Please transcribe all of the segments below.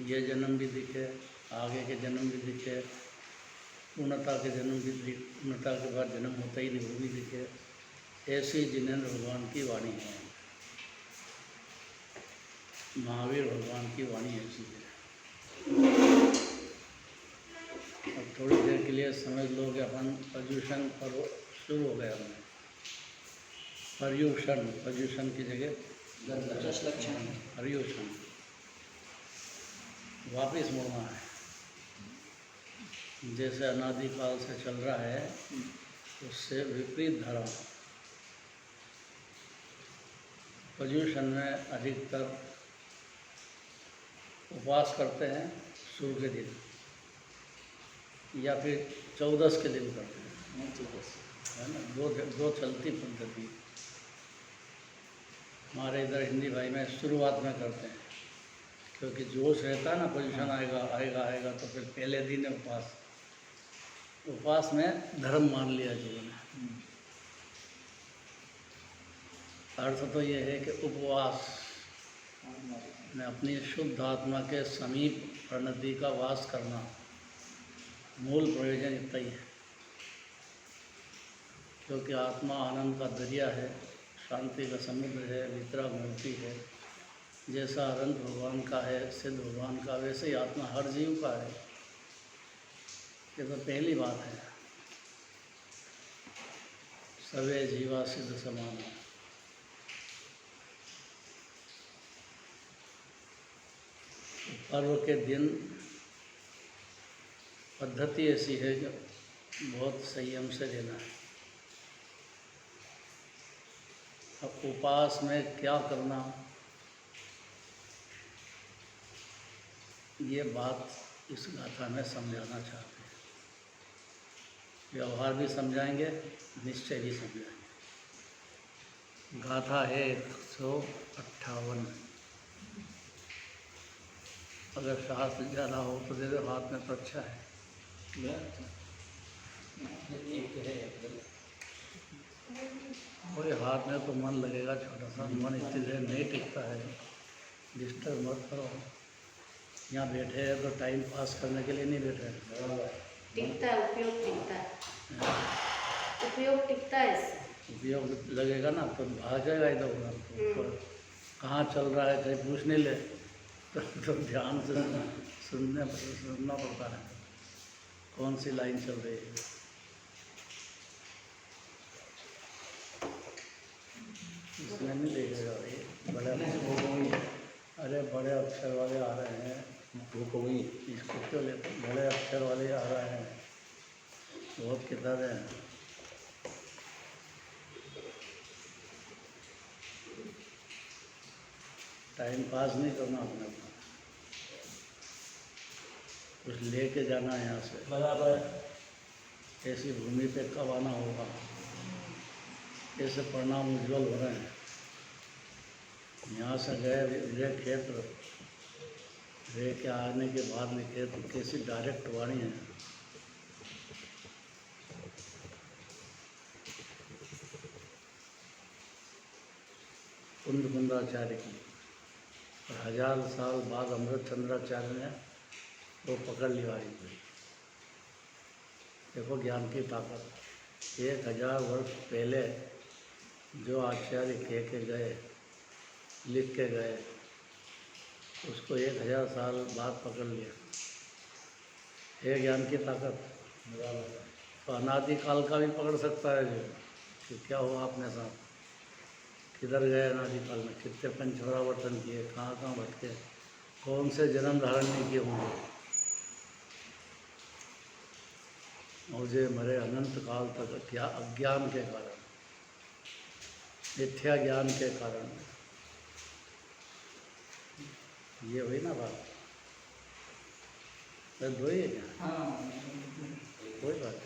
ये जन्म भी दिखे, आगे के जन्म भी दिखे, पूर्णता के जन्म भी दिखे, पूर्णता के बाद जन्म होता ही नहीं वो भी दिखे। ऐसी जिनेंद्र भगवान की वाणी है, महावीर भगवान की वाणी ऐसी है। अब थोड़ी देर के लिए समझ लो कि अपन पर्यूषण पर्व शुरू हो गया हमने। पर्यूषण की जगह पर्यूषण वापिस मुड़ना है। जैसे अनादिकाल से चल रहा है उससे विपरीत धर्म। पर्यूषण में अधिकतर उपवास करते हैं शुरू के दिन, या फिर 14 के दिन करते हैं, है ना। दो चलती पद्धति हमारे इधर हिंदी भाई में शुरुआत में करते हैं, क्योंकि जोश रहता है ना, पर्यूषण आएगा तो फिर पहले दिन है उपवास में धर्म मान लिया जीवन में। अर्थ तो ये है कि उपवास में अपनी शुद्ध आत्मा के समीप प्रणति का वास करना, मूल प्रयोजन इतना ही है। क्योंकि आत्मा आनंद का दरिया है, शांति का समुद्र है, वितराग मूर्ति है। जैसा अनंत भगवान का है, सिद्ध भगवान का, वैसे ही आत्मा हर जीव का है। ये तो पहली बात है, सवे जीवा सिद्ध समान। पर्व के दिन पद्धति ऐसी है कि बहुत संयम से लेना है। अब उपवास में क्या करना, ये बात इस गाथा में समझाना चाहते हैं। व्यवहार भी समझाएंगे, निश्चय भी समझाएंगे। गाथा है 158। अगर शास्त्र ज़्यादा हो तो दे दो हाथ में तो अच्छा है। कोई हाथ में तो मन लगेगा, छोटा सा मन इतनी देर नहीं टिकता है। डिस्टर्ब मत करो। यहाँ बैठे हैं तो टाइम पास करने के लिए नहीं बैठे हैं। टिकता है, उपयोग टिकता है, उपयोग टिकता है। उपयोग लगेगा ना तो भागेगा इधर उधर। कहाँ चल रहा है कहीं पूछ नहीं ले तो ध्यान से सुनना पड़ता है कौन सी लाइन चल रही है। इसमें नहीं देखेगा भाई, बड़े अक्षर वाले आ रहे हैं। इसको क्यों लेते, बड़े अक्षर वाले आ रहे हैं, बहुत किताबें हैं। टाइम पास नहीं करना अपने अपना, कुछ लेके जाना है यहाँ से। बराबर ऐसी भूमि पे कब आना होगा, ऐसे परिणाम उज्ज्वल हो रहे हैं। यहाँ से गए विजय क्षेत्र, रह के आने के बाद में क्षेत्र कैसी डायरेक्ट वाणी है। कुंदाचार्य की, और 1000 साल बाद अमृत चंद्राचार्य ने वो पकड़ ली वाणी को। देखो ज्ञान की ताकत। 1000 वर्ष पहले जो आचार्य कह के गए, लिख के गए, उसको 1000 साल बाद पकड़ लिया। है ज्ञान की ताकत। तो अनादिकाल का भी पकड़ सकता है जो कि क्या हुआ अपने साथ, किधर गए अनादिकाल में, कितने पंचवरावर्तन किए, कहाँ कहाँ भटके, कौन से जन्म धारण नहीं किए होंगे। मुझे मरे अनंत काल तक क्या अज्ञान के कारण, मिथ्या ज्ञान के कारण। ये हुई ना बात, दो ही है क्या? कोई बात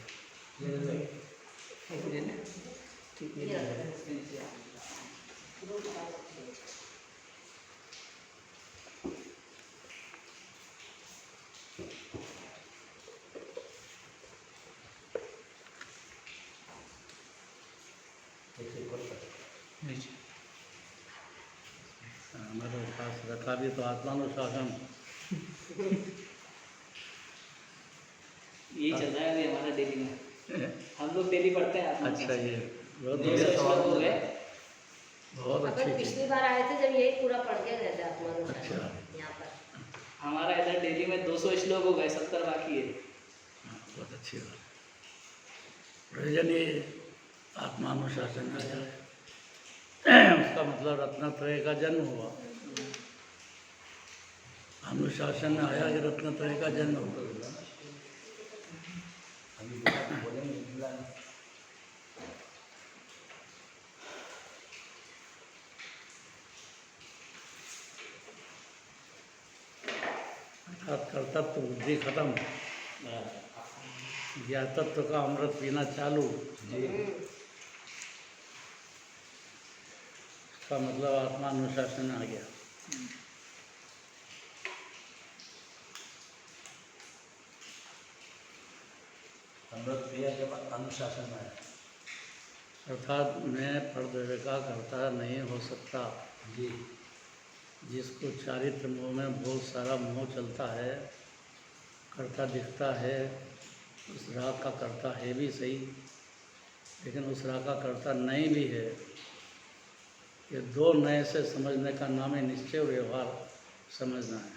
उसका भी तो आत्मानुशासन। ये चल रहा है अभी हमारा डेली में, हम लोग डेली पढ़ते हैं अच्छा, ये बहुत 200 बढ़िया श्लोक हो सवाल गए। है। बहुत अच्छी अपन चीज़। पिछली बार आए थे जब यही पूरा पढ़ के गए थे आत्मानुशासन अच्छा। यहाँ पर। हमारा इधर डेली में 200 श्लोक हो गए, 70 बाकी है। हाँ, बहुत अच्छी बात। प्रयोजन ये आत्मानुशासन आ जाए, उसका मतलब रत्नत्रय का जन्म हुआ। अनुशासन में आया कि रत्नत्रय का जन्म हुआ। अर्थात कर्तव्य बुद्धि खत्म, ज्ञातत्व का अमृत पीना चालू। इसका मतलब आत्मानुशासन आ गया। अमृत पिया के बाद अनुशासन है। अर्थात मैं फर्द का कर्ता नहीं हो सकता। जी। जिसको चारित्र मोह में बहुत सारा मोह चलता है, कर्ता दिखता है, उस राग का कर्ता है भी सही, लेकिन उस राग का कर्ता नहीं भी है। ये दो नए से समझने का नाम है निश्चय और व्यवहार समझना है।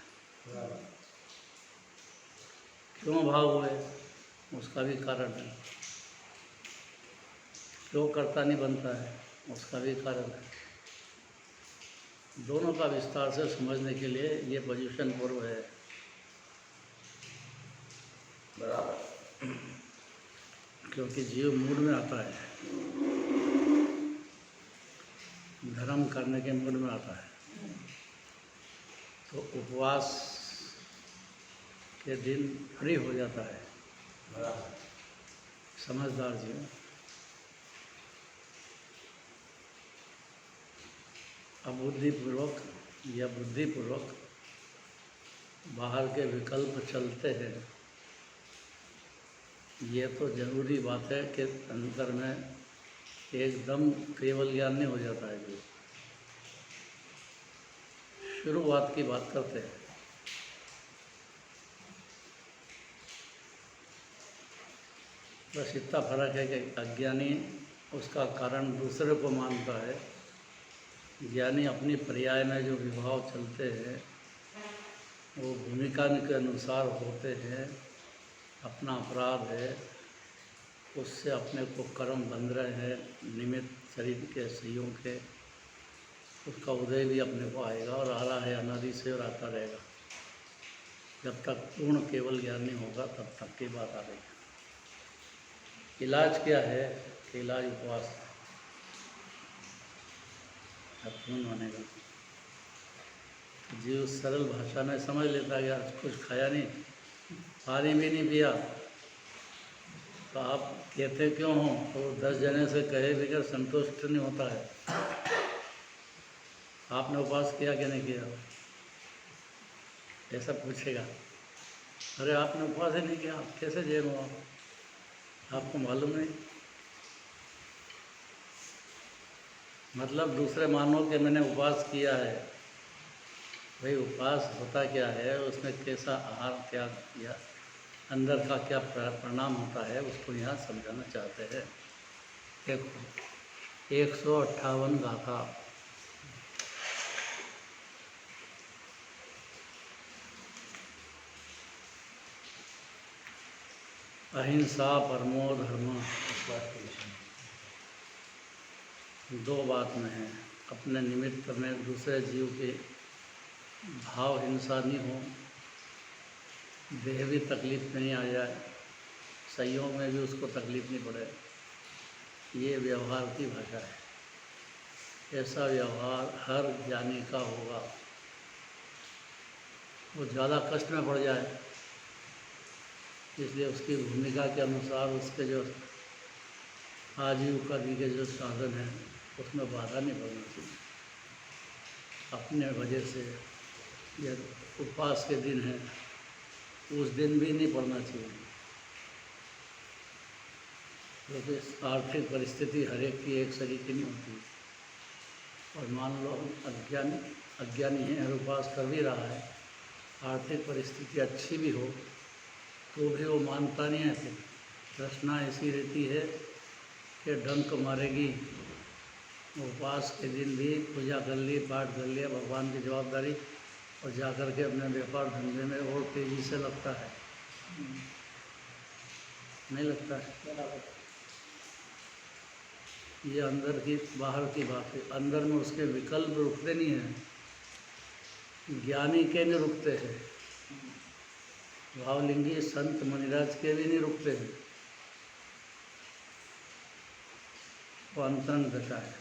क्यों भाव हुए, उसका भी कारण है। क्यों कर्ता नहीं बनता है, उसका भी कारण है। दोनों का विस्तार से समझने के लिए ये पोजीशन पूर्व है। बराबर। क्योंकि जीव मूड में आता है, धर्म करने के मूड में आता है, तो उपवास के दिन फ्री हो जाता है बराबर। समझदार जीव। अबुद्धिपूर्वक या बुद्धिपूर्वक बाहर के विकल्प चलते हैं। ये तो जरूरी बात है कि अंतर में एकदम केवल ज्ञान नहीं हो जाता है। जो शुरुआत की बात करते हैं, बस इतना फर्क है कि अज्ञानी उसका कारण दूसरे को मानता है, ज्ञानी अपनी पर्याय में जो विभाव चलते हैं वो भूमिका के अनुसार होते हैं। अपना अपराध है, उससे अपने को कर्म बंध रहे हैं, निमित्त शरीर के संयोग के, उसका उदय भी अपने को आएगा और आ रहा है अनादि से और आता रहेगा। जब तक पूर्ण केवल ज्ञान नहीं होगा तब तक की बात आ रही। इलाज क्या है कि इलाज उपवास है। खून बनेगा। जीव सरल भाषा में समझ लेता है, यार कुछ खाया नहीं, पानी भी नहीं पिया, तो आप कहते क्यों हो? तो 10 जने से कहे बगैर संतुष्ट नहीं होता है। आपने उपवास किया कि नहीं किया, ऐसा पूछेगा। अरे आपने उपवास ही नहीं किया, आप कैसे जैन हो? आपको मालूम नहीं? मतलब दूसरे मानो कि मैंने उपवास किया है। भाई उपवास होता क्या है, उसमें कैसा आहार त्याग किया, अंदर का क्या परिणाम होता है, उसको यहाँ समझाना चाहते हैं। देखो 158 गाथा। अहिंसा परमो धर्म। दो बात में है, अपने निमित्त में दूसरे जीव के भाव हिंसा नहीं हो, देह भी तकलीफ नहीं आ जाए, संयोग में भी उसको तकलीफ नहीं पड़े, ये व्यवहार की भाषा है। ऐसा व्यवहार हर ज्ञानी का होगा। वो ज़्यादा कष्ट में पड़ जाए, इसलिए उसकी भूमिका के अनुसार उसके जो आजीविका के जो साधन हैं उसमें बाधा नहीं पड़नी चाहिए। अपने वजह से यह उपवास के दिन है, उस दिन भी नहीं पड़ना चाहिए, क्योंकि आर्थिक परिस्थिति हर एक की एक सरी की नहीं होती। और मान लो हम अज्ञानी अज्ञानी है और उपवास कर भी रहा है, आर्थिक परिस्थिति अच्छी भी हो तो भी वो मानता नहीं है। फिर रचना ऐसी रहती है कि डंक मारेगी। उपवास के दिन भी पूजा कर ली, पाठ कर लिया, भगवान की जवाबदारी, और जाकर के अपने व्यापार धंधे में और तेज़ी से लगता है, नहीं लगता है। बराबर। ये अंदर की बाहर की बात है। अंदर में उसके विकल्प रुकते नहीं हैं, ज्ञानी के नहीं रुकते हैं, भावलिंगी संत मुनिराज के भी नहीं रुकते हैं। वो अंतरंग दशा है,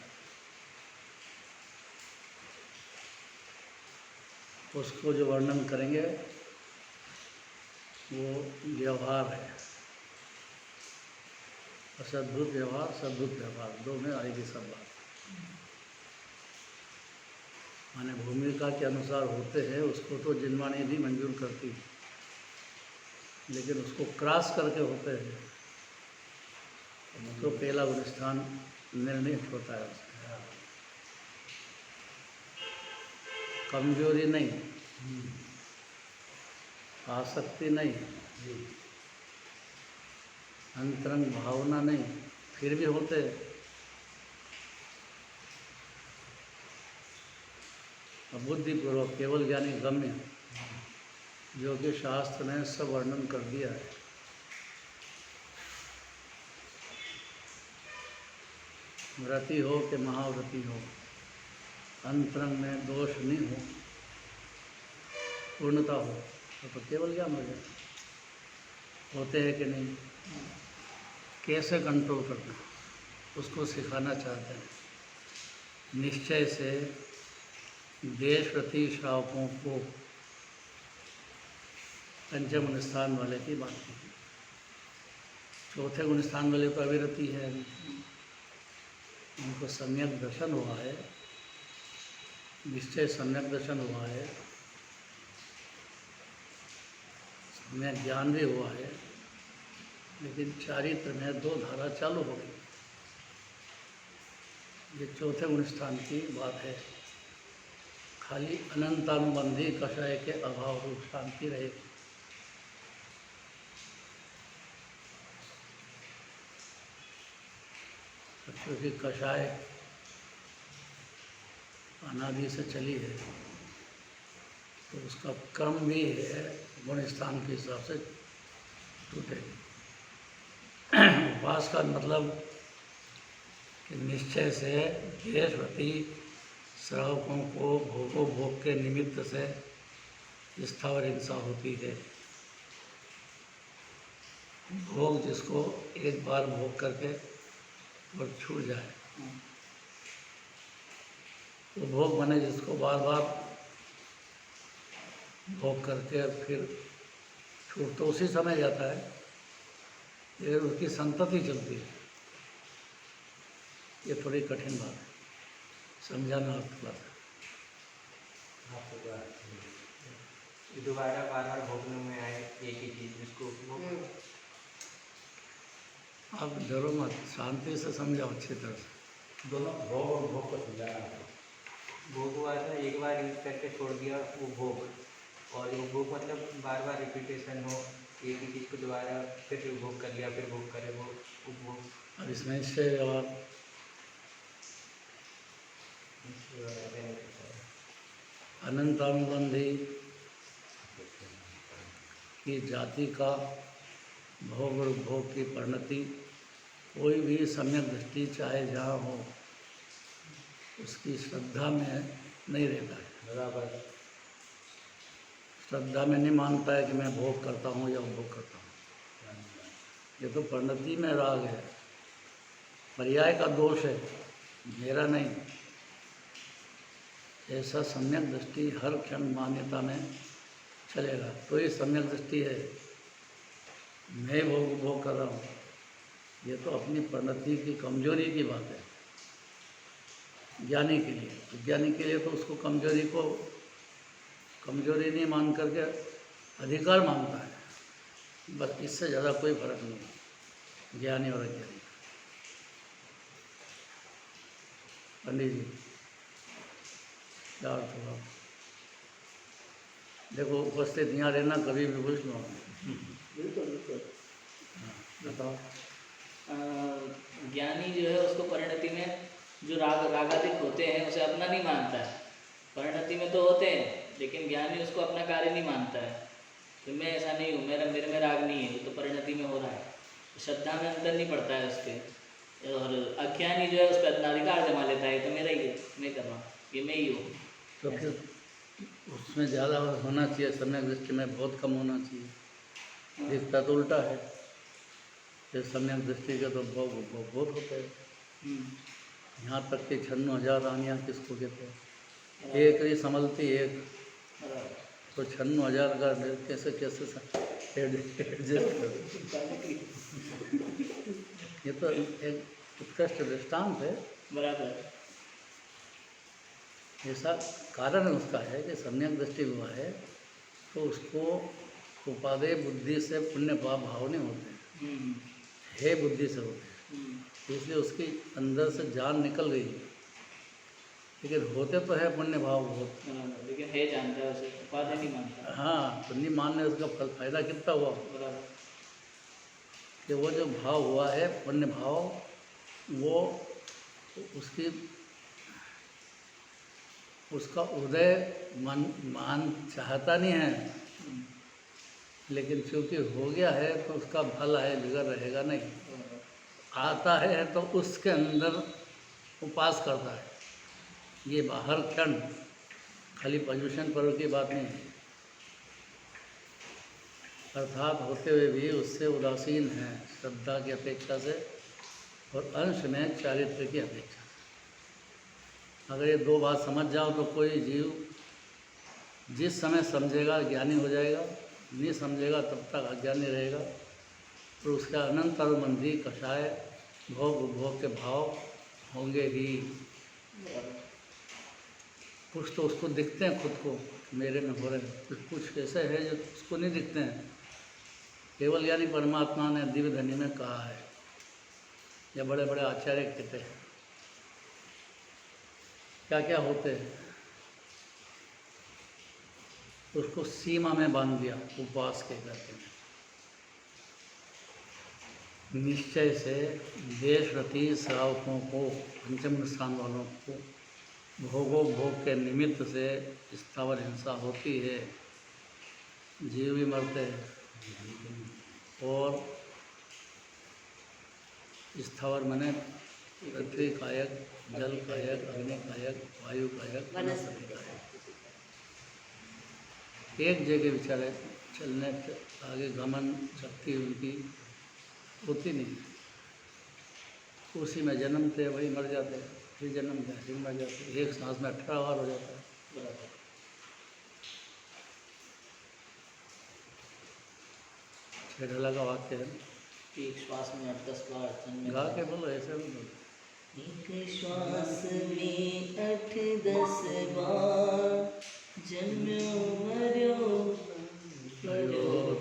उसको जो वर्णन करेंगे वो व्यवहार है। असद्भुत व्यवहार, सद्भुत व्यवहार, दो में आएगी सब बात। माने भूमिका के अनुसार होते हैं, उसको तो जिनवाणी भी मंजूर करती है, लेकिन उसको क्रॉस करके होते हैं तो पहला गुणस्थान निर्णित होता है। कमजोरी नहीं, आसक्ति नहीं, अंतरंग भावना नहीं, फिर भी होते हैं। बुद्धिपूर्वक केवल ज्ञानी गम्य, जो कि शास्त्र ने सब वर्णन कर दिया है। व्रति हो कि महाव्रति हो, अंतरंग में दोष नहीं हो, पूर्णता हो, तो केवल ज्ञान हो जाए। होते हैं कि नहीं, कैसे कंट्रोल करना, उसको सिखाना चाहते हैं। निश्चय से देशव्रती श्रावकों को पंचम गुणस्थान वाले की बात की। चौथे गुणस्थान वाले को अविरति है, उनको सम्यक दर्शन हुआ है, निश्चय सम्यक दर्शन हुआ है, सम्यक ज्ञान भी हुआ है, लेकिन चारित्र में दो धारा चालू हो गई। ये चौथे गुणस्थान की बात है। खाली अनंतानुबंधी कषाय के अभाव रूप शांति रहेगी। क्योंकि कषाय अनादि से चली है, तो उसका क्रम भी है गुणस्थान के हिसाब से टूटेगी। उपवास का मतलब कि निश्चय से देशव्रती श्रावकों को भोग के निमित्त से स्थावर हिंसा होती है। भोग जिसको एक बार भोग करके और छूट जाए, तो भोग बने जिसको बार बार भोग करके फिर छूट तो उसी समय जाता है, फिर उसकी संतति चलती है। ये थोड़ी कठिन बात है, समझाना आपकी बात है। आपको क्या ये दोबारा बार बार भोगने में आए एक ही चीज़ जिसको आप डरो मत, शांति से समझाओ अच्छी तरह से। दोनों भोग और भोग को समझाना आपको। भोग हुआ था, एक बार यूज करके छोड़ दिया वो भोग, और वो भोग मतलब बार बार रिपीटेशन हो, एक ही चीज़ को दोबारा फिर भोग कर लिया, फिर भोग करे वो उपभोग। अब इसमें इससे जवाब अनंतानुबंधी की जाति का भोग और उपभोग की परिणति कोई भी सम्यक दृष्टि चाहे जहाँ हो, उसकी श्रद्धा में नहीं रहता है। बराबर। श्रद्धा में नहीं मानता है कि मैं भोग करता हूँ या उपभोग करता हूँ। ये तो परिणति में राग है, पर्याय का दोष है, मेरा नहीं। ऐसा सम्यक दृष्टि हर क्षण मान्यता में चलेगा तो ये सम्यक दृष्टि है। मैं भोग कर रहा हूँ, ये तो अपनी परिणति की कमजोरी की बात है ज्ञानी के लिए। अज्ञानी के लिए तो उसको कमजोरी नहीं मान करके अधिकार मानता है, बस इससे ज़्यादा कोई फर्क नहीं है ज्ञानी और अज्ञानी। पंडित जी क्या अर्थ हुआ? देखो उपस्थित यहाँ रहना, कभी भी पूछ लो। बिल्कुल बिल्कुल। बताओ। ज्ञानी जो है उसको परिणति में जो रागादिक होते हैं उसे अपना नहीं मानता है। परिणति में तो होते हैं लेकिन ज्ञानी उसको अपना कार्य नहीं मानता है कि मैं ऐसा नहीं हूँ, मेरे में राग नहीं है, ये तो परिणति में हो रहा है। श्रद्धा में अंतर नहीं पड़ता है उसके। और अज्ञानी जो है उस पर अपना अधिकार जमा लेता है, ये तो मेरा ही है, मैं कर रहा हूँ, ये मैं ही हूँ। तो फिर उसमें ज़्यादा होना चाहिए, सम्यक दृष्टि में बहुत कम होना चाहिए। दिखता तो उल्टा है। ये सम्यक दृष्टि के तो बहुत होते हैं। यहाँ तक कि 96,000 रानियाँ किसको कहते हैं? एक ही संभलती एक, तो 96,000 का कैसे एडजस्ट कर। ये तो एक उत्कृष्ट दृष्टांत है। बराबर। ऐसा कारण उसका है कि सम्यक दृष्टि हुआ है तो उसको उपादेय बुद्धि से पुण्य पाप भाव नहीं होते, है बुद्धि से होते हैं। इसलिए उसकी अंदर से जान निकल गई, लेकिन होते तो है पुण्य भाव बहुत, लेकिन है जानता है उसे, उपाधि नहीं मानता। हाँ, पुण्य मानने उसका फायदा कितना हुआ? बराबर। कि वो जो भाव हुआ है पुण्य भाव, वो उसका उदय मान चाहता नहीं है, लेकिन चूंकि हो गया है तो उसका फल है, बिगड़ रहेगा नहीं। आता है तो उसके अंदर उपास करता है। ये बाहर क्षण खाली पोल्यूशन पर की बात नहीं है, अर्थात होते हुए भी उससे उदासीन है श्रद्धा की अपेक्षा से और अंश में चारित्र की अपेक्षा से। अगर ये दो बात समझ जाओ तो कोई जीव जिस समय समझेगा ज्ञानी हो जाएगा, नहीं समझेगा तब तक अज्ञानी रहेगा। और उसका अनंत अनुबंधी कषाय भोग उपभोग के भाव होंगे ही। कुछ तो उसको दिखते हैं खुद को, मेरे में हो रहे हैं, कुछ ऐसे हैं जो उसको नहीं दिखते हैं। केवल यानी परमात्मा ने दिव्य धनी में कहा है, या बड़े बड़े आचार्य कहते हैं। क्या क्या होते हैं उसको सीमा में बांध दिया उपवास के करके। निश्चय से देशरति श्रावकों को, पंचम स्थान वालों को भोगोपभोग के निमित्त से स्थावर हिंसा होती है, जीव भी मरते हैं। और स्थावर मने पृथ्वी कायक, जल कायक, अग्नि कायक, वायु कायक, वनस्पति कायक। एक जगह बेचारे चलने आगे गमन शक्ति उनकी होती नहीं, उसी में जन्मते वही मर जाते, फिर जन्मते फिर मर जाते। एक सांस में 18 बार हो जाता है। बराबर। छेड़ला का वाक्य है, एक श्वास में 8-10 बार जन्म गा के बोलो, ऐसे भी बोलो। एक श्वास में 8-10 बार जन्म्यो मर्यो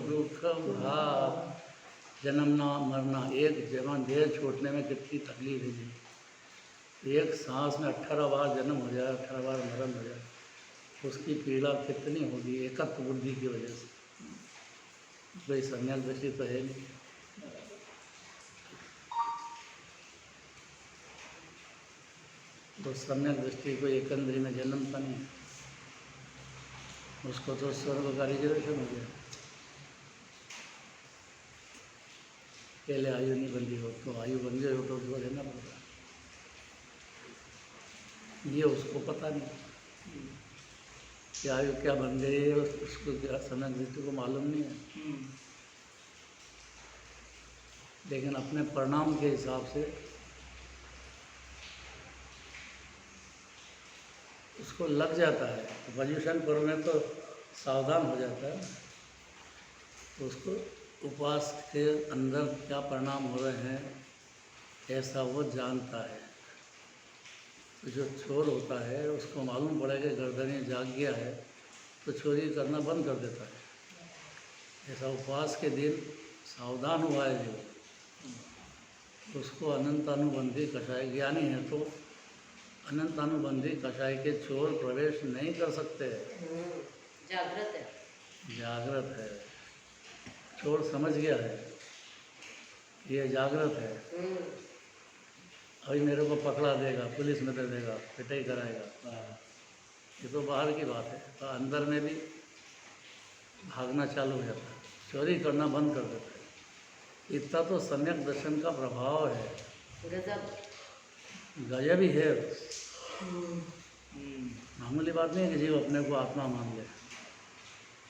दुख भाव। जन्मना मरना, एक जवान देह छोड़ने में कितनी तकलीफ है जी। एक सांस में 18 बार जन्म हो जाए, 18 बार मरण हो जाए, उसकी पीड़ा कितनी होगी एकत्व बुद्धि की वजह से। कोई सम्यक दृष्टि तो है नहीं। तो सम्यक दृष्टि को एकंदरी में जन्मता नहीं, उसको तो स्वर्ग का रिजर्वेशन हो गया। पहले आयु नहीं बंदी हो, तो आयु बन गई हो तो उसको रहना पड़ता। ये उसको पता नहीं कि आयु क्या बन गई है, उसको क्या सम्यक दृष्टि को मालूम नहीं है। लेकिन अपने परिणाम के हिसाब से उसको लग जाता है। वज्यूषण पर्व में तो सावधान हो जाता है, तो उसको उपवास के अंदर क्या परिणाम हो रहे हैं ऐसा वो जानता है। तो जो चोर होता है उसको मालूम पड़ा कि गर्दनी जाग गया है तो चोरी करना बंद कर देता है। ऐसा उपवास के दिन सावधान हुआ है जो, उसको अनंत अनुबंधी कषाय ज्ञानी है तो अनंतानुबंधी कषाय के चोर प्रवेश नहीं कर सकते। जागृत है। जागृत है, चोर समझ गया है, ये जागृत है, अभी मेरे को पकड़ा देगा, पुलिस में दे देगा, पिटाई कराएगा। ये तो बाहर की बात है, तो अंदर में भी भागना चालू हो जाता है, चोरी करना बंद कर देता है। इतना तो सम्यक दर्शन का प्रभाव है, गजब। गजब ही है। मामूली बात नहीं है कि जीव अपने को आत्मा मान ले,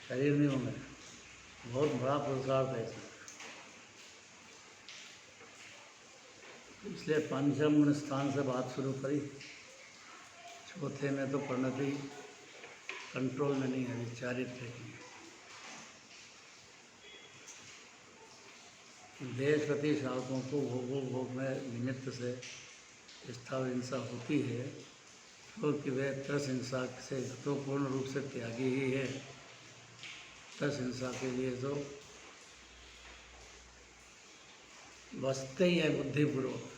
शरीर नहीं होंगे, बहुत बड़ा पुरुषार्थ है इसमें। इसलिए पंचम गुण स्थान से बात शुरू करी, चौथे में तो परिणति कंट्रोल में नहीं है, विचारित्र की। देश प्रति शासकों को भोग में निमित्त से स्थावर हिंसा होती है, क्योंकि वह त्रस हिंसा से तो पूर्ण रूप से त्यागी ही है। त्रस हिंसा के लिए तो बचते ही है बुद्धिपूर्वक।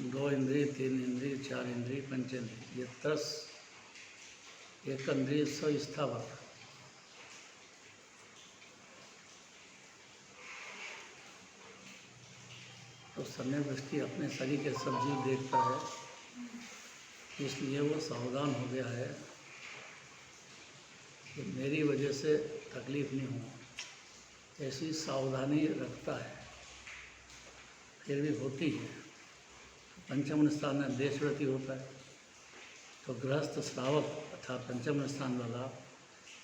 दो इंद्रिय, तीन इंद्रिय, चार इंद्रिय, पंचेंद्रिय, ये त्रस एक इंद्रिय सब स्थावर। तो सम्यक दृष्टि अपने शरीर के सब जीव देखता है, इसलिए वो सावधान हो गया है कि मेरी वजह से तकलीफ नहीं हो, ऐसी सावधानी रखता है, फिर भी होती है। पंचम स्थान में देशव्रती होता है, तो गृहस्थ श्रावक अर्थात पंचम स्थान वाला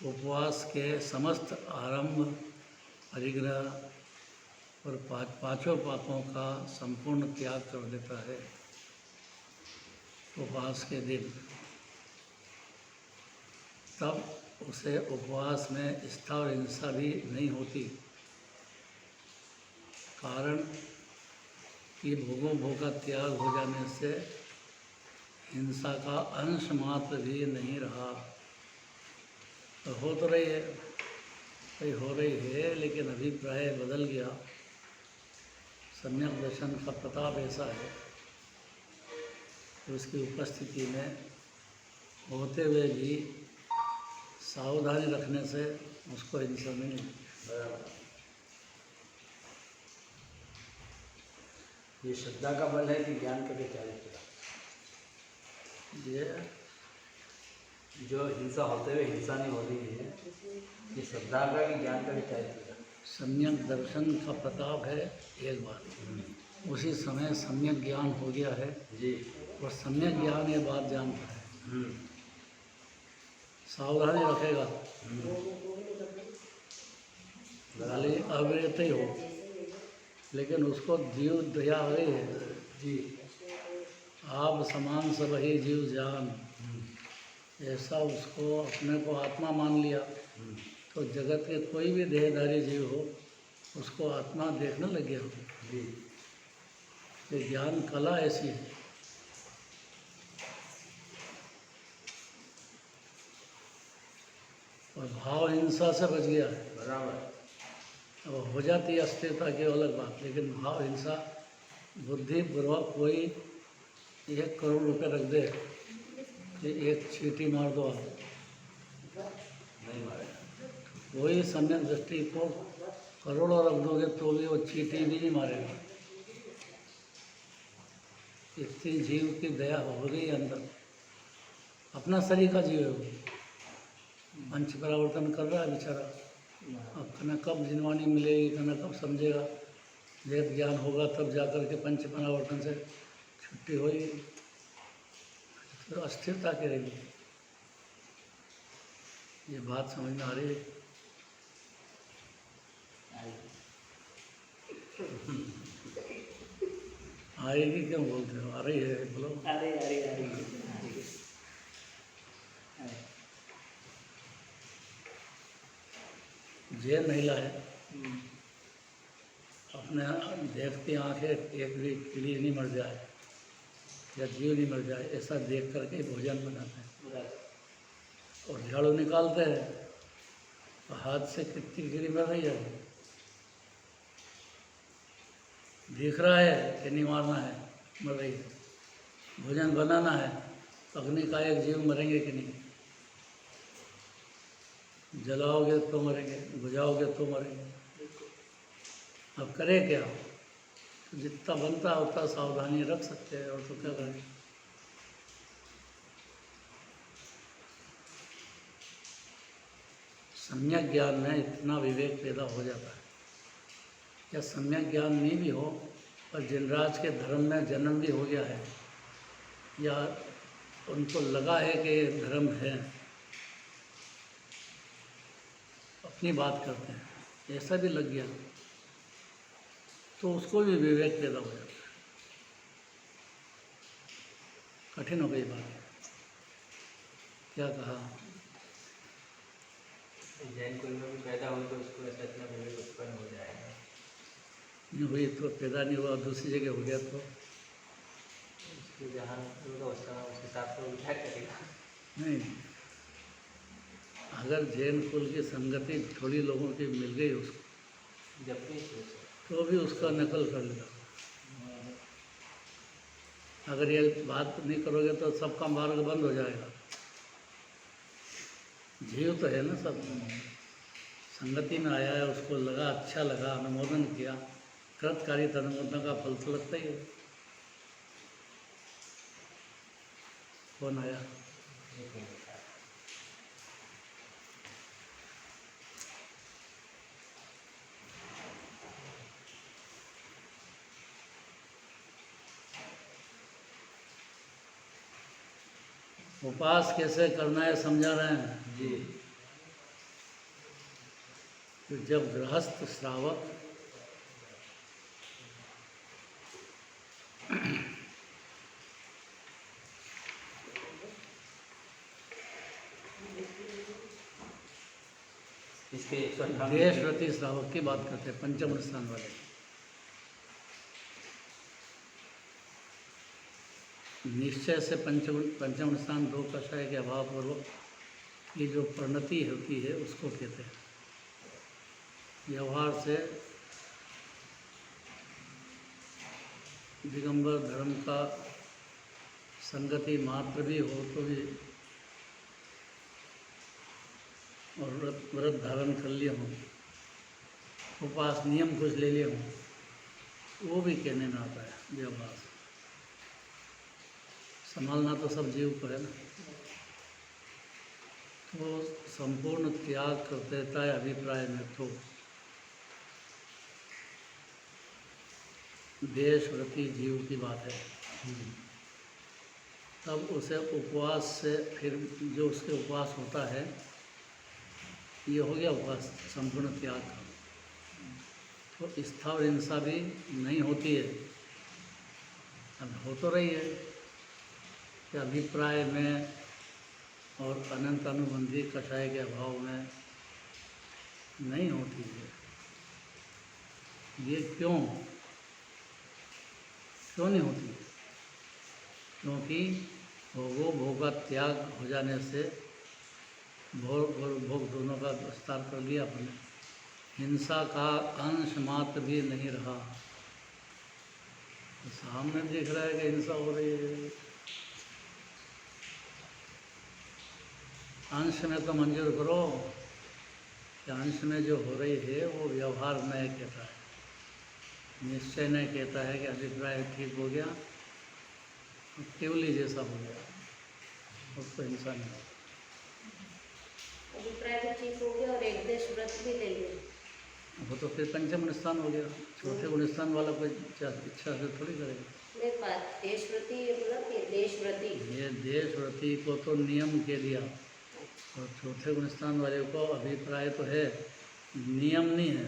उपवास के समस्त आरंभ, परिग्रह और पांचों पापों का संपूर्ण त्याग कर देता है उपवास के दिन। तब उसे उपवास में स्थावर हिंसा भी नहीं होती, कारण कि भोगों का त्याग हो जाने से हिंसा का अंश मात्र भी नहीं रहा। तो हो तो रही है, कहीं हो रही है, लेकिन अभिप्राय बदल गया। सम्यक दर्शन का प्रताप ऐसा है कि उसकी उपस्थिति में होते हुए भी सावधानी रखने से उसको हिंसा नहीं। ये श्रद्धा का बल है कि ज्ञान का विचारित्र? ये जो हिंसा होते हुए हिंसा नहीं हो रही है, ये श्रद्धा का कि ज्ञान का विचारित्र? सम्यक दर्शन का प्रताप है एक बात, उसी समय सम्यक ज्ञान हो गया है जी। और सम्यक ज्ञान ये बात जानता है, सावधानी रखेगा, भले अविरत ही हो, लेकिन उसको जीव दया आ गई है जी। आप समान सब ही जीव जान, ऐसा उसको अपने को आत्मा मान लिया। तो जगत के कोई भी देहधारी जीव हो, उसको आत्मा देखने लग गया हो। जी। ये ज्ञान कला ऐसी है। और भाव हिंसा से बच गया है। बराबर। अब हो जाती है अस्थिरता की अलग बात, लेकिन भाव हिंसा बुद्धिपूर्वक कोई 1 करोड़ रुपए रख दे कि एक चींटी मार दो आप, नहीं मारे। वही सम्यक दृष्टि को करोड़ों रख दोगे तो भी वो चींटी भी नहीं मारेगा। इतनी जीव की दया हो गई अंदर, अपना शरीर का जीव है वो, पंच परावर्तन कर रहा है बेचारा। अब कहना कब जिनवानी मिलेगी, कहना कब समझेगा, वेद ज्ञान होगा तब जाकर के पंच परावर्तन से छुट्टी होगी। तो अस्थिरता की रहेगी। ये बात समझ में आ रही है? आएगी क्यों बोलते हो, आ रही है बोलो। अरे अरे अरे जे महिला है, अपने देखती आंखें एक भी कीड़ी नहीं मर जाए या जीव नहीं मर जाए, ऐसा देख करके भोजन बनाते हैं। और झाड़ू निकालते हैं तो हाथ से कितनी कीड़ी मर रही है, दिख रहा है कि नहीं मारना है, मर रही है। भोजन बनाना है, अग्नि का एक जीव मरेंगे कि नहीं, जलाओगे तो मरेंगे, बुझाओगे तो मरेंगे। अब करें क्या? तो जितना बनता है उतना सावधानी रख सकते हैं, और तो क्या करें। सम्यक ज्ञान में इतना विवेक पैदा हो जाता है, या सम्यक ज्ञान नहीं भी हो पर जिनराज के धर्म में जन्म भी हो गया है, या उनको लगा है कि ये धर्म है, अपनी बात करते हैं, ऐसा भी लग गया तो उसको भी विवेक पैदा हो जाता है। कठिन हो गई बात। क्या कहा? जैन कुल में भी पैदा हो तो उसको ऐसा इतना विवेक उत्पन्न हो जाएगा। नहीं हुई तो पैदा नहीं हुआ, दूसरी जगह हो गया तो उसको जहाँ होगा उसका उस हिसाब से वो क्या करेगा। नहीं। अगर जैन कुल की संगति थोड़ी लोगों की मिल गई उसको, जब भी सोचो तो भी उसका नकल कर लेगा। अगर ये बात नहीं करोगे तो सबका मार्ग बंद हो जाएगा। जीव तो है ना सब, संगति में आया है, उसको लगा, अच्छा लगा, अनुमोदन किया, कृतकारी अनुमोदन का फल तो लगता ही है। कौन आया? एक मिनट का। उपवास कैसे करना है समझा रहे हैं जी। कि जब गृहस्थ श्रावक इसके 158 देशव्रती श्रावक की बात करते हैं, पंचम स्थान वाले। निश्चय से पंचम स्थान दो कषाय के अभाव पूर्वक ये जो परिणति होती है उसको कहते हैं। व्यवहार से दिगंबर धर्म का संगति मात्र भी हो तो भी, और व्रत धारण कर लिए हों, उपवास नियम कुछ ले लिए हों, वो भी कहने में आता है व्यवहार। संभालना तो सब जीव को है ना। तो संपूर्ण त्याग कर देता है अभिप्राय में तो देशव्रती जीव की बात है। तब उसे उपवास से फिर जो उसके उपवास होता है, ये हो गया उपवास संपूर्ण त्याग का। तो स्थावर हिंसा भी नहीं होती है। अब हो तो रही है कि अभिप्राय में और अनंत अनुबंधी कषाय के अभाव में नहीं होती है। ये क्यों नहीं होती? क्योंकि भोगो भोग का त्याग हो जाने से भोग और भोग दोनों का विस्तार कर लिया अपने, हिंसा का अंश मात्र भी नहीं रहा। तो सामने दिख रहा है कि हिंसा हो रही है, अंश में तो मंजूर करो कि अंश में जो हो रही है वो व्यवहार नहीं कहता है, निश्चय नहीं कहता है कि अभिप्राय ठीक हो गया, केवली जैसा हो गया, उसको हिंसा नहीं होती। अभिप्राय भी ठीक हो गया और एक देश व्रत भी ले लिया, वो तो फिर पंचम गुणस्थान हो गया। चौथे गुणस्थान वाला कोई इच्छा से थोड़ी करेगा। मेरे पास देशव्रती व्रत है, देशव्रती ये देशव्रती को तो नियम के दिया, और चौथे गुणस्थान वाले को अभिप्राय तो है, नियम नहीं है,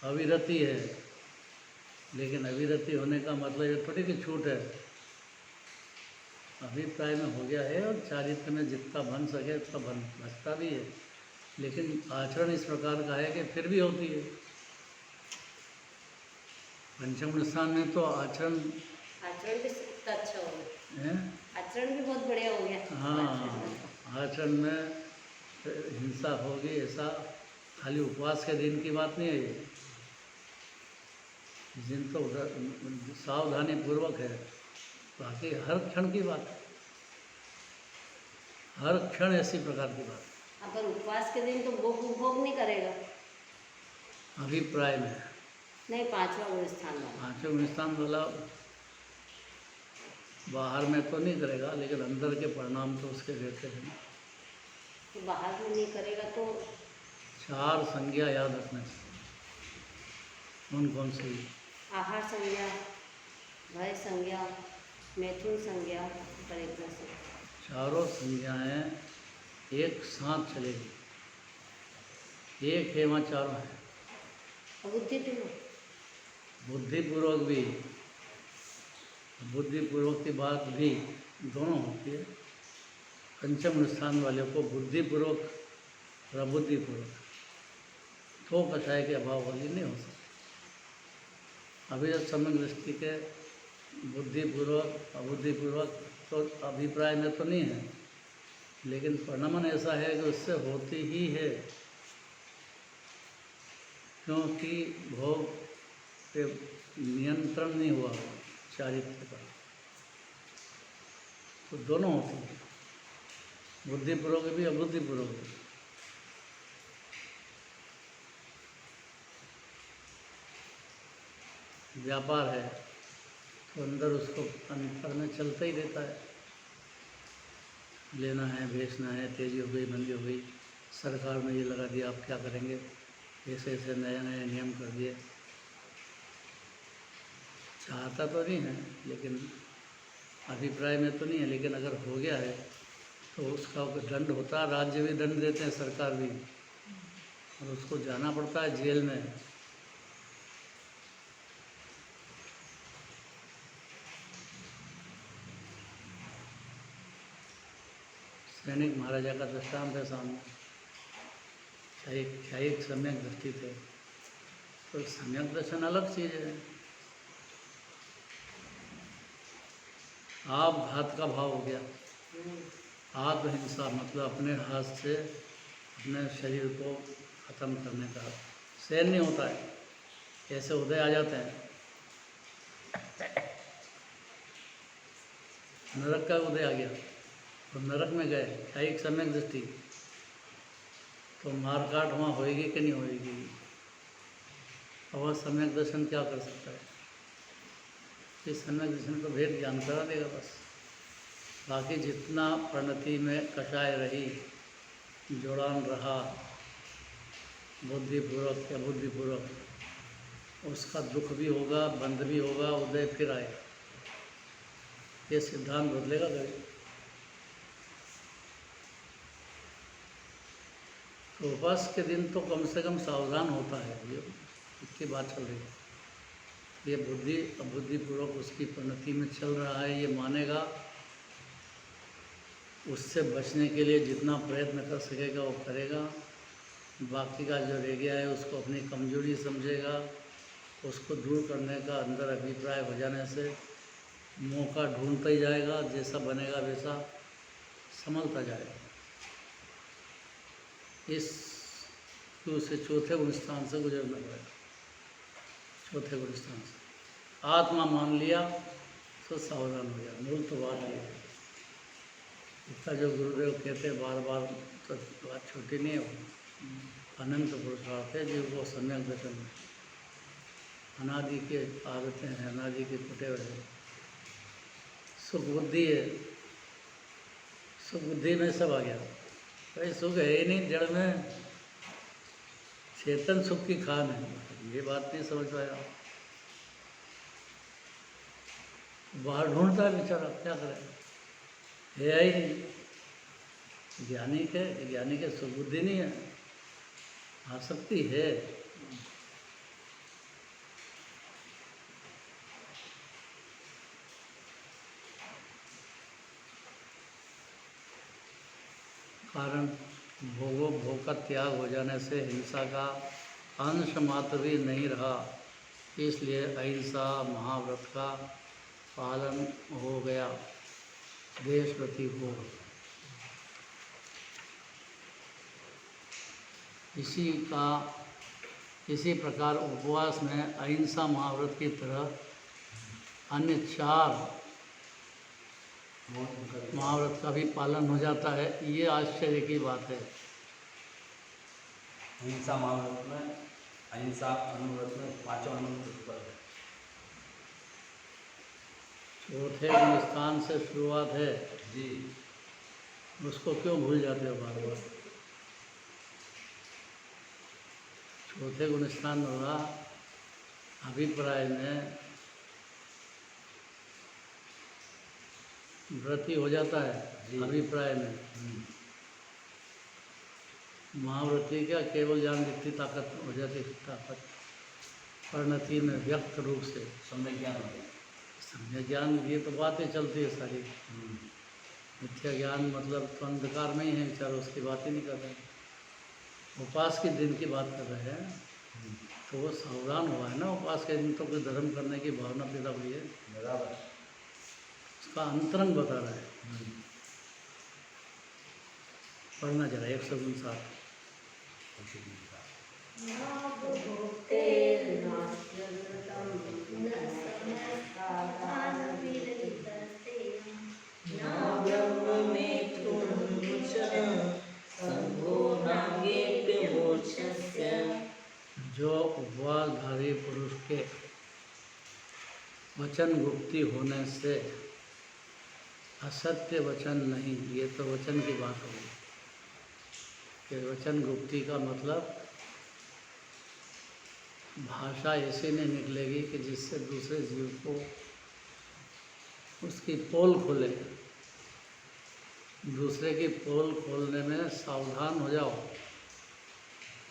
अविरति है। लेकिन अविरति होने का मतलब ये थोड़ी कि छूट है, अभिप्राय में हो गया है और चारित्र में जितना बन सके उतना बचता भी है। लेकिन आचरण इस प्रकार का है कि फिर भी होती है। पंचम स्थान में तो आचरण भी कितना अच्छा हो गया, है, आचरण भी बहुत बढ़िया हो गया। हाँ, आचरण में हिंसा होगी ऐसा खाली उपवास के दिन की बात नहीं है ये। जिन तो उधर सावधानी पूर्वक है, बाकी हर क्षण की बात है, हर क्षण ऐसी प्रकार की बात है। अगर उपवास के दिन तो भोग नहीं करेगा। अभिप्राय में नहीं, पांचवा गुण स्थान वाला। पांचवें गुण स्थान वाला बाहर में तो नहीं करेगा, लेकिन अंदर के परिणाम तो उसके रहते हैं। तो बाहर में नहीं करेगा तो 4 संज्ञा याद रखना चाहिए। कौन कौन सी? आहार संज्ञा, भय संज्ञा, मैथुन संज्ञा, परिग्रह संज्ञा। चारों संज्ञाएं एक साथ चलेगी, एक है वहाँ चारों है। बुद्धिपूर्वक भी, बुद्धिपूर्वक की बात भी दोनों होती है। पंचम स्थान वाले को बुद्धिपूर्वक और अबुद्धिपूर्वक तो कषाय के अभाव वाली नहीं हो सकती। अभी जब सम्यक दृष्टि के बुद्धिपूर्वक अबुद्धिपूर्वक तो अभिप्राय में तो नहीं है, लेकिन परिणमन ऐसा है कि उससे होती ही है, क्योंकि भोग पे नियंत्रण नहीं हुआ चारित्र का, तो दोनों होती हैं, बुद्धिपूर्वक भी अबुद्धिपूर्वक भी। व्यापार है तो अंदर उसको अंतर में चलता ही रहता है, लेना है, बेचना है, तेजी हो गई, मंदी हो गई, सरकार ने ये लगा दिया, आप क्या करेंगे, ऐसे ऐसे नए नए नियम कर दिए। चाहता तो नहीं है, लेकिन अभिप्राय में तो नहीं है, लेकिन अगर हो गया है तो उसका दंड होता है। राज्य भी दंड देते हैं, सरकार भी, और उसको जाना पड़ता है जेल में। सैनिक महाराजा का दृष्टांत है सामने। क्षयिक सम्यक दृष्टि थे, तो सम्यक दर्शन अलग चीज़ है। आप घात का भाव हो गया, आत्महिंसा मतलब अपने हाथ से अपने शरीर को ख़त्म करने का सहन नहीं होता है, ऐसे उदय आ जाते हैं। नरक का उदय आ गया तो नरक में गए, क्षयिक सम्यक दृष्टि, तो मारकाट वहाँ होएगी कि नहीं होएगी, और सम्यक दर्शन क्या कर सकता है? इस सम्यक दर्शन को भेद ज्ञान करा देगा बस। बाकी जितना परिणति में कषाय रही, जोड़ान रहा, बुद्धिपूर्वक या बुद्धिपूर्वक, उसका दुख भी होगा, बंध भी होगा, उदय फिर आएगा। ये सिद्धांत बदलेगा कभी? तो उपवास के दिन तो कम से कम सावधान होता है, ये इसकी बात चल रही है। ये बुद्धि अबुद्धिपूर्वक उसकी परिणति में चल रहा है, ये मानेगा, उससे बचने के लिए जितना प्रयत्न कर सकेगा वो करेगा। बाकी का जो रह गया है उसको अपनी कमजोरी समझेगा, उसको दूर करने का अंदर अभिप्राय हो जाने से मौका ढूंढता ही जाएगा, जैसा बनेगा वैसा संभलता जाएगा। इस उसे चौथे गुण स्थान से गुजरना पड़ेगा। चौथे गुण स्थान से आत्मा मान लिया तो सावधान हो गया। मूल तो बात ये है, इसका जो गुरुदेव कहते हैं बार बार, तो बात छोटी नहीं है, वो अनंत पुरुषार्थ है जो वो सम्यक दर्शन में अनादि के आदतें हैं, अनादि के फुटे हुए सुख बुद्धि है, सुख बुद्धि में सब आ गया। भाई सुख है ही नहीं, जड़ में चेतन सुख की खान है, ये बात नहीं समझ पाया। बाहर ढूंढता है बेचारा, क्या करे, है ही नहीं। ज्ञानी के सुख बुद्धि नहीं है, आसक्ति है। कारण भोग का त्याग हो जाने से हिंसा का अंश मात्र भी नहीं रहा, इसलिए अहिंसा महाव्रत का पालन हो गया। देश प्रति हो, इसी का इसी प्रकार उपवास में अहिंसा महाव्रत की तरह अन्य 4 महाव्रत का भी पालन हो जाता है। ये आश्चर्य की बात है। अहिंसा महाव्रत में, अहिंसा अनुव्रत में 5 अनुव्रत पर है। चौथे स्थान से शुरुआत है, जी उसको क्यों भूल जाते हो बार बार? चौथे गुण स्थान होगा अभिप्राय में व्रती हो जाता है। जी। अभिप्राय में महाव्रती क्या केवल ज्ञान जितनी ताकत हो जाती है, ताकत परिणति में व्यक्त रूप से सम्यक ज्ञान हो गया। सम्यक ज्ञान, ये तो बातें चलती है सारी। मिथ्या ज्ञान मतलब तो अंधकार में ही है विचार, उसकी बात ही नहीं कर रहे हैं। उपास के दिन की बात कर रहे हैं, तो वो सावधान हुआ है ना। उपास के दिन तो कोई धर्म करने की भावना पैदा हुई है, बराबर। उसका अंतरंग बता रहा है। पढ़ना जरा 159। जो उपवासधारी पुरुष के वचन गुप्ती होने से असत्य वचन नहीं, ये तो वचन की बात होगी कि वचन गुप्ती का मतलब भाषा ऐसी नहीं निकलेगी कि जिससे दूसरे जीव को उसकी पोल खोले। दूसरे की पोल खोलने में सावधान हो जाओ।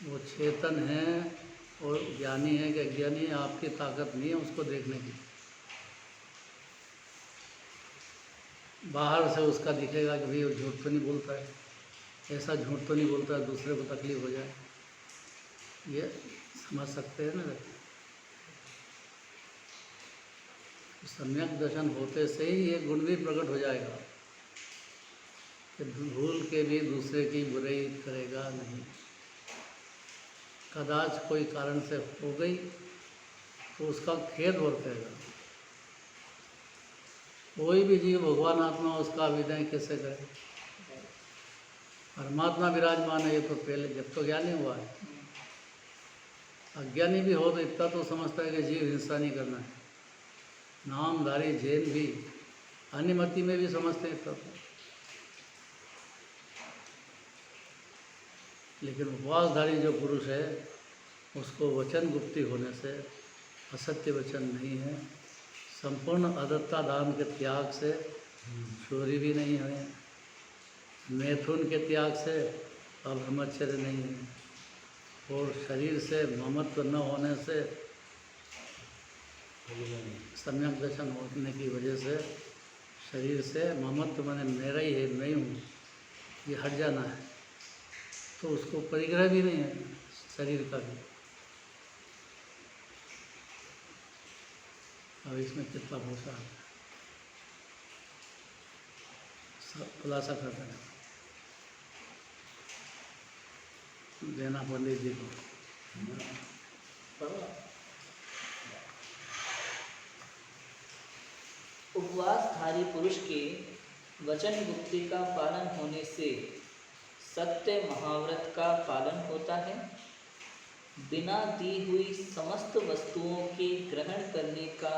वो चेतन है और ज्ञानी है कि अज्ञानी है, आपकी ताकत नहीं है उसको देखने की। बाहर से उसका दिखेगा कि भाई वो झूठ तो नहीं बोलता है, ऐसा झूठ तो नहीं बोलता है दूसरे को तकलीफ हो जाए, ये समझ सकते हैं ना। सम्यक दर्शन होते से ही ये गुण भी प्रकट हो जाएगा कि भूल के भी दूसरे की बुराई करेगा नहीं। कदाच कोई कारण से हो गई तो उसका खेद बरतेगा। कोई भी जीव भगवान आत्मा, उसका अभिनय कैसे करे? परमात्मा विराजमान है, ये तो पहले जब तो ज्ञानी हुआ है। अज्ञानी भी हो तो इतना तो समझता है कि जीव हिंसा नहीं करना है। नामधारी जैन भी अनिमति में भी समझते हैं इतना तो। लेकिन उपवासधारी जो पुरुष है उसको वचन गुप्ती होने से असत्य वचन नहीं है, संपूर्ण अदत्ता दान के त्याग से चोरी भी नहीं है, मैथुन के त्याग से अब्रह्मचर्य नहीं है, और शरीर से ममत्व न होने से सम्यक दर्शन होने की वजह से शरीर से ममत्व माने मेरा ही है, मैं हूँ, ये हट जाना है। तो उसको परिग्रह भी नहीं है शरीर का भी। अब इसमें कितना भूसा है, सब खुलासा कर देना पंडित जी को। उपवासधारी पुरुष के वचन गुप्ती का पालन होने से सत्य महाव्रत का पालन होता है। बिना दी हुई समस्त वस्तुओं के ग्रहण करने का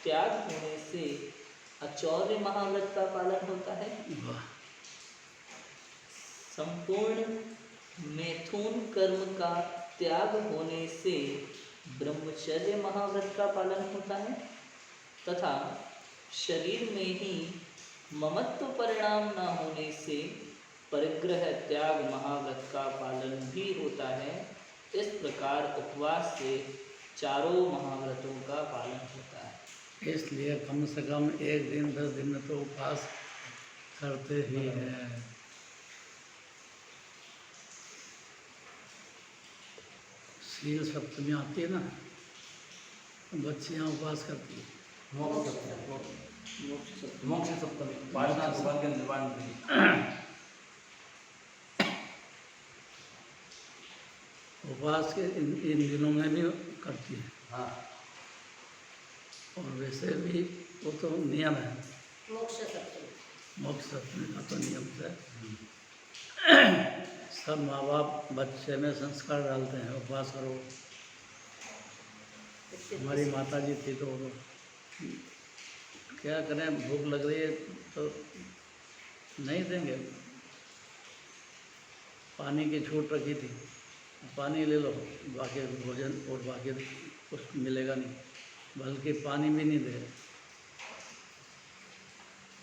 त्याग होने से अचौर्य महाव्रत का पालन होता है। वाह, संपूर्ण मैथुन कर्म का त्याग होने से ब्रह्मचर्य महाव्रत का पालन होता है तथा शरीर में ही ममत्व परिणाम न होने से परिग्रह त्याग महाव्रत का पालन भी होता है। इस प्रकार उपवास से चारों महाव्रतों का पालन होता है। इसलिए कम से कम 1 दिन 10 दिन में तो उपवास करते ही हैं। शील सप्तमी आती है ना, बच्चियाँ उपवास करती हैं। मोक्ष सप्तमी वासना सौभाग्य निर्वाण के लिए। उपवास के इन दिनों में भी करती है, हाँ और वैसे भी वो तो नियम है, मोक्ष सप्तमी। मोक्ष सप्तमी का तो नियम है। सब माँ बाप बच्चे में संस्कार डालते हैं, उपवास करो। हमारी माता जी थी तो वो क्या करें, भूख लग रही है तो नहीं देंगे, पानी की छूट रखी थी, पानी ले लो, बाकी भोजन और बाकी कुछ मिलेगा नहीं, बल्कि पानी भी नहीं दे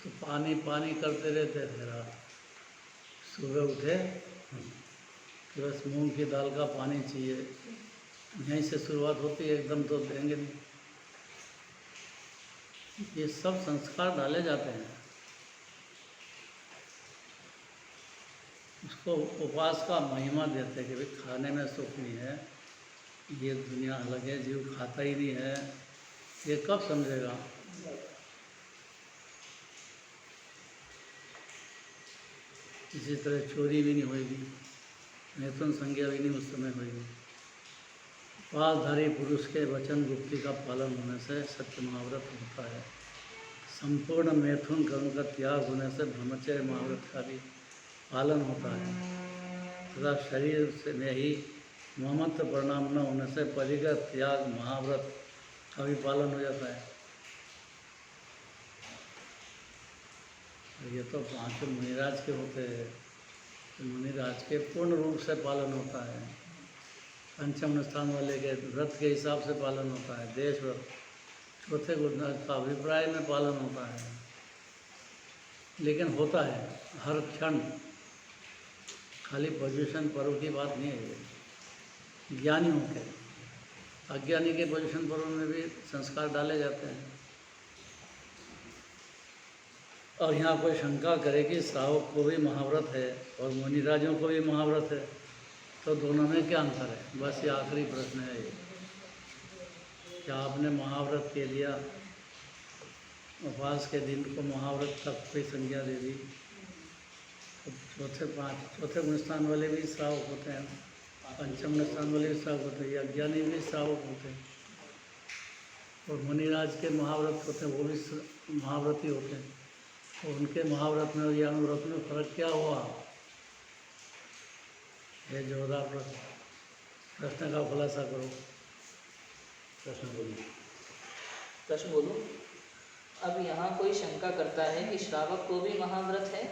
तो पानी पानी करते रहते थे रात। सुबह उठे कि बस मूंग की दाल का पानी चाहिए, यहीं से शुरुआत होती है, एकदम तो देंगे नहीं। ये सब संस्कार डाले जाते हैं। उसको उपवास का महिमा देते हैं कि भाई खाने में सुख नहीं है, ये दुनिया अलग है, जीव खाता ही नहीं है, ये कब समझेगा। इसी तरह चोरी भी नहीं होगी, मैथुन संज्ञा भी नहीं उस समय होगी। उपवासधारी पुरुष के वचन गुप्ती का पालन होने से सत्य महाव्रत होता है। संपूर्ण मैथुन कर्म का त्याग होने से ब्रह्मचर्य महाव्रत का भी पालन होता है तथा शरीर से में ही ममत्व परिणाम न होने से परिग्रह त्याग महाव्रत का भी पालन हो जाता है। ये तो पांचों मुनिराज के होते हैं, तो मुनिराज के पूर्ण रूप से पालन होता है। पंचम स्थान वाले के व्रत के हिसाब से पालन होता है, देश व्रत। चौथे गुरुनाथ का अभिप्राय में पालन होता है, लेकिन होता है हर क्षण, खाली पोजिशन पर्व की बात नहीं है ये। ज्ञानियों के, अज्ञानी के पोजिशन पर्व में भी संस्कार डाले जाते हैं। और यहाँ कोई शंका करे कि श्रावक को भी महाव्रत है और मुनिराजों को भी महाव्रत है, तो दोनों में क्या अंतर है? बस ये आखिरी प्रश्न है ये। क्या आपने महाव्रत के लिया, उपवास के दिन को महाव्रत तक कोई संज्ञा दे दी, तो चौथे गुणस्थान वाले भी श्रावक होते हैं, पंचम स्थान वाले भी श्रावक होते हैं, ये अज्ञानी भी श्रावक होते हैं। और मुनिराज के महाव्रत होते हैं, वो भी महाव्रती होते हैं। तो उनके महाव्रत में और ये अनुव्रत में फर्क क्या हुआ? ये जोरदार प्रश्न का खुलासा करो। प्रश्न बोलिए। प्रश्न बोलूं? अब यहाँ कोई शंका करता है कि श्रावक को भी महाव्रत है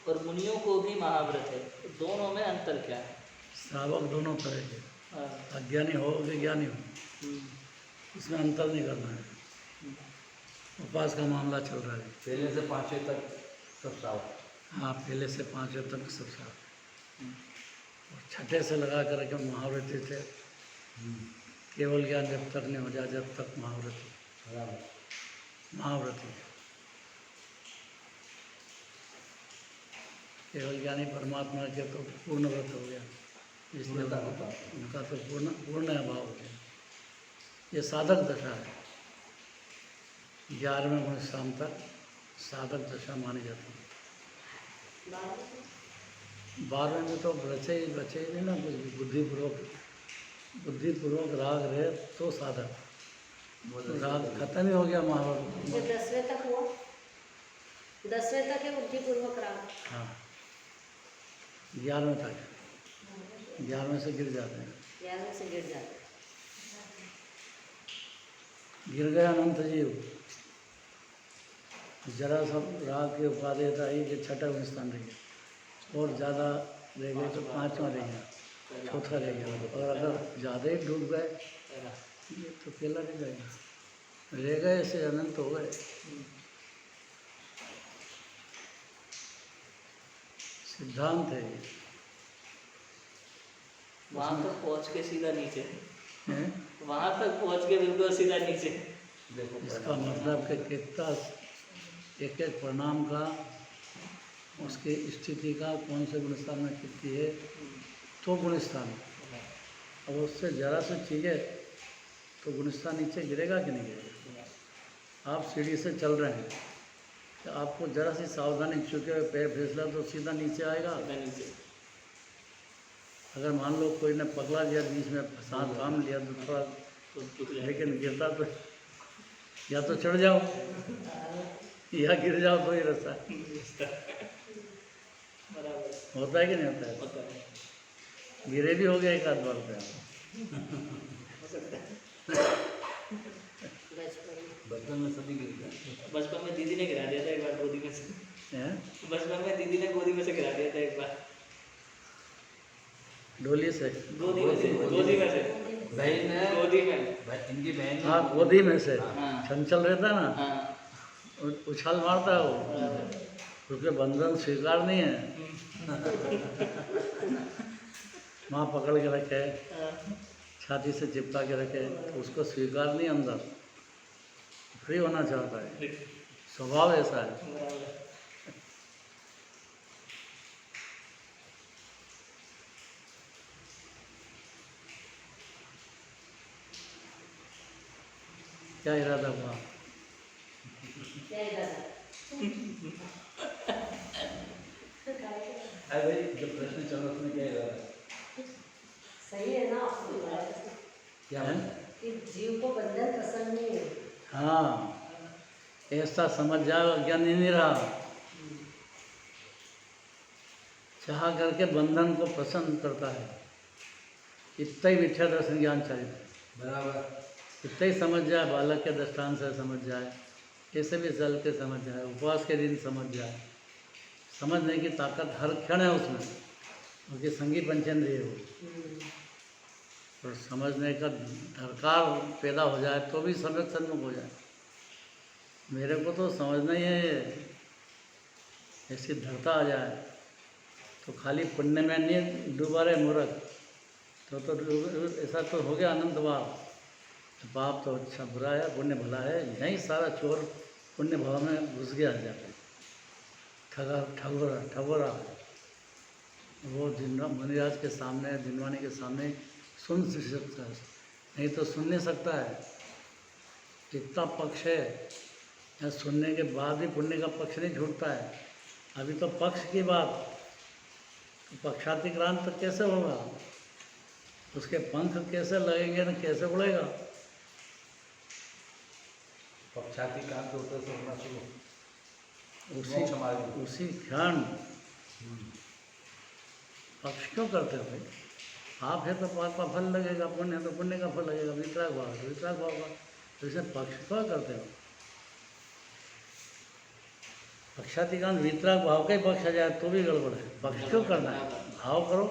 और मुनियों को भी महाव्रत है, तो दोनों में अंतर क्या है? श्रावक दोनों तरह के, हाँ। अज्ञानी हो कि ज्ञानी हो, इसमें अंतर नहीं करना है। उपवास का मामला चल रहा है। पहले से पाँचवें तक सब श्रावक। हाँ, पहले से पाँचवें तक सब श्रावक, और छठे से लगा करके महाव्रती थे। केवल ज्ञान जब तक नहीं हो जाए, जब तक महाव्रती केवल ज्ञानी परमात्मा के तो पूर्ण व्रत हो गया, इसलिए उनका तो पूर्ण अभाव हो गया। ये साधक दशा है। 11वें गुण शाम तक साधक दशा मानी जाती है। 12वें में तो बचे ही नहीं ना, बुद्धिपूर्वक राग रहे तो साधक, राग खत्म ही हो गया महाभारत। जो 10वें तक हुआ, 10वें तक है बुद्धिपूर्वक राग। हाँ, 11वें तक, 11वें से गिर जाते हैं। 11वें से गिर जाते हैं। गिर गया अनंत जीव, जरा सब राग के उपाधि था ही कि छठा स्थान रह गया, और ज़्यादा रह गए तो 5वां रह गया, चौथा रह गया। और अगर ज़्यादा ही डूब गए ये तो पहला रह जाएगा, रह गए ऐसे अनंत हो गए। सिद्धांत है ये। वहाँ तक पहुँच के सीधा नीचे, हैं? वहाँ तक पहुँच के बिल्कुल सीधा नीचे। देखो इसका मतलब कि कितना एक एक परिणाम का, उसके स्थिति का, कौन से गुणस्थान में कितनी है, तो गुणस्थान। अब उससे ज़रा से चीज़े तो गुणस्थान नीचे गिरेगा कि नहीं गिरेगा? आप सीढ़ी से चल रहे हैं, तो आपको ज़रा सी सावधानी, चुके हुए पैर फिसला तो सीधा नीचे आएगा। सीधा नीचे। अगर मान लो कोई ने पकड़ा दिया बीच में सांस थाम लिया तो थोड़ा, तो टूट जाए। लेकिन गिरता तो या तो चढ़ जाओ या गिर जाओ, तो ही रास्ता है। बराबर होता है कि नहीं होता है? होता है, गिरे भी हो गया एक आध बार पे आप। हो सकता है। बचपन में बचपन में सभी गिरते हैं। बचपन में दीदी ने गिरा दिया था एक बार गोदी में से। हैं? बचपन में दीदी ने गोदी में से गिरा दिया था एक बार, डोली से? गोदी में से, गोदी में से, बहन है, गोदी में। इनकी बहन हाँ, गोदी में से। हाँ चंचल रहता है ना, हाँ उछाल मारता है वो, बराबर। उसके बंधन स्वीकार नहीं है। माँ पकड़ के रखे, छाती से चिपका के रखे, तो उसको स्वीकार नहीं, अंदर फ्री होना चाहता है, स्वभाव ऐसा है। बराबर। क्या इरादा हुआ? क्या इरादा? अरे भाई जब प्रश्न चल रहा उसमें क्या इरादा है? सही है ना आपकी बात क्या है? कि जीव को बंधन पसंद नहीं है। हाँ, ऐसा समझ जाओ अज्ञान ही नहीं रहा। चाह करके बंधन को पसंद करता है, इतना ही मिथ्या दर्शन ज्ञान चाहिए। बराबर। इतना ही समझ जाए, बालक के दृष्टांत से समझ जाए, कैसे भी चल के समझ जाए, उपवास के दिन समझ जाए। समझने की ताकत हर क्षण है उसमें, क्योंकि संगी पंचेंद्रिय है वो। और समझने का दरकार पैदा हो जाए तो भी समय सन्मुख हो जाए। मेरे को तो समझना ही है, ऐसी धरता आ जाए तो खाली पुण्य में नहीं डूबा रहे मूर्ख, तो ऐसा तो हो गया अनंतवार। पाप तो अच्छा बुरा है, पुण्य भला है, यहीं सारा चोर पुण्य भाव में घुस गया जाके, ठगोरा। वो मुनिराज के सामने, दिनवानी के सामने सुन सकता है, नहीं तो सुन नहीं सकता है। इतना पक्ष है, या सुनने के बाद भी पुण्य का पक्ष नहीं छूटता है। अभी तो पक्ष की बात, तो पक्षातिक्रांत तो कैसे होगा? उसके पंख कैसे लगेंगे ना, कैसे उड़ेगा? पक्षाती काम तो होता है समझना शुरू। उसी क्षण पक्ष क्यों करते हो भाई? पाप है तो पाप का फल लगेगा, पुण्य है तो पुण्य का फल लगेगा, वितराग भाव तो वितराग भाव का। तो इसे पक्ष क्यों करते हो? पक्षातिकांत वितराग भाव का ही पक्ष आ जाए तो भी गड़बड़ है। पक्ष क्यों करना है? भाव करो।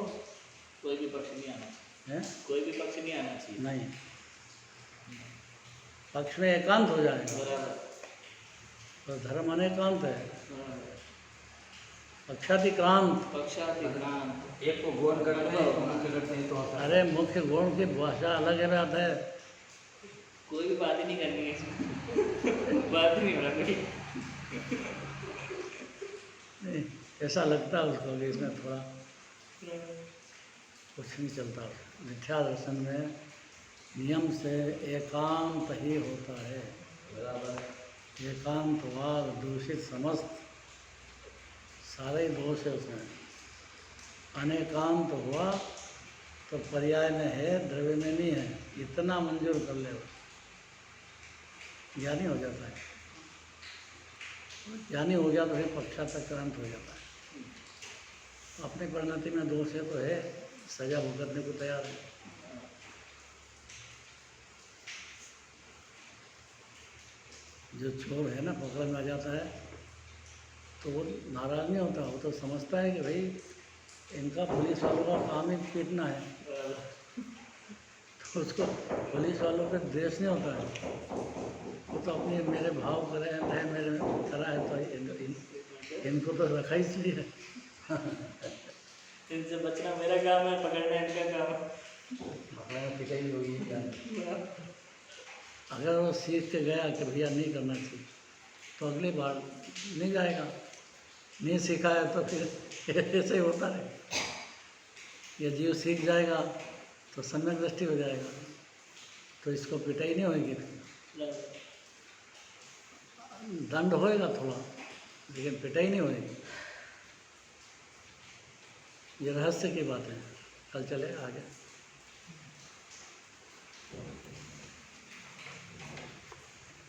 कोई भी पक्ष नहीं आना चाहिए, है? कोई भी पक्ष नहीं आना चाहिए। नहीं, पक्ष में एकांत हो जाएगा, बराबर। तो धर्म अनेकांत है। बराबर। पक्षातिक्रांत, पक्षातिक्रांत। एक को गौण करते हैं, एक को मुख्य करते हैं, तो होता है। अरे मुख्य गुण की भाषा अलग है, बात है। कोई भी बात ही नहीं करनी है इसमें। बात ही नहीं हो रहा कोई। नहीं, ऐसा लगता है उसको कि इसमें थोड़ा कुछ नहीं चलता। मिथ्या दर्शन में नियम से एकांत ही होता है। बराबर। एकांतवाद, दूषित समस्त सारे ही दोष है उसमें। अनेकांत हुआ तो पर्याय में है, द्रव्य में नहीं है, इतना मंजूर कर ले, ज्ञानी हो जाता है। ज्ञानी हो गया तो फिर पक्षातिक्रांत हो जाता है। अपनी परिणति में दोष है तो है, सजा भुगतने को तैयार है। जो चोर है ना, पकड़ में आ जाता है तो वो नाराज नहीं होता, वो तो समझता है कि भाई इनका पुलिस वालों का काम ही पीटना है, तो उसको पुलिस वालों पे द्वेष नहीं होता है। वो तो अपनी मेरे भाव करे है, मेरे करा है, तो इनको तो रखा ही इसलिए। इनसे बचना मेरा काम है, पकड़ना इनका काम है। पकड़ने में पिटाई होगी क्या? अगर वो सीख के गया कि भैया नहीं करना चाहिए, तो अगली बार नहीं जाएगा। नहीं सीखा है तो फिर ऐसे ही होता है। ये जीव सीख जाएगा तो सम्यक दृष्टि हो जाएगा, तो इसको पिटाई नहीं होगी। दंड होएगा थोड़ा, लेकिन पिटाई नहीं होगी। ये रहस्य की बात है। कल चले आगे।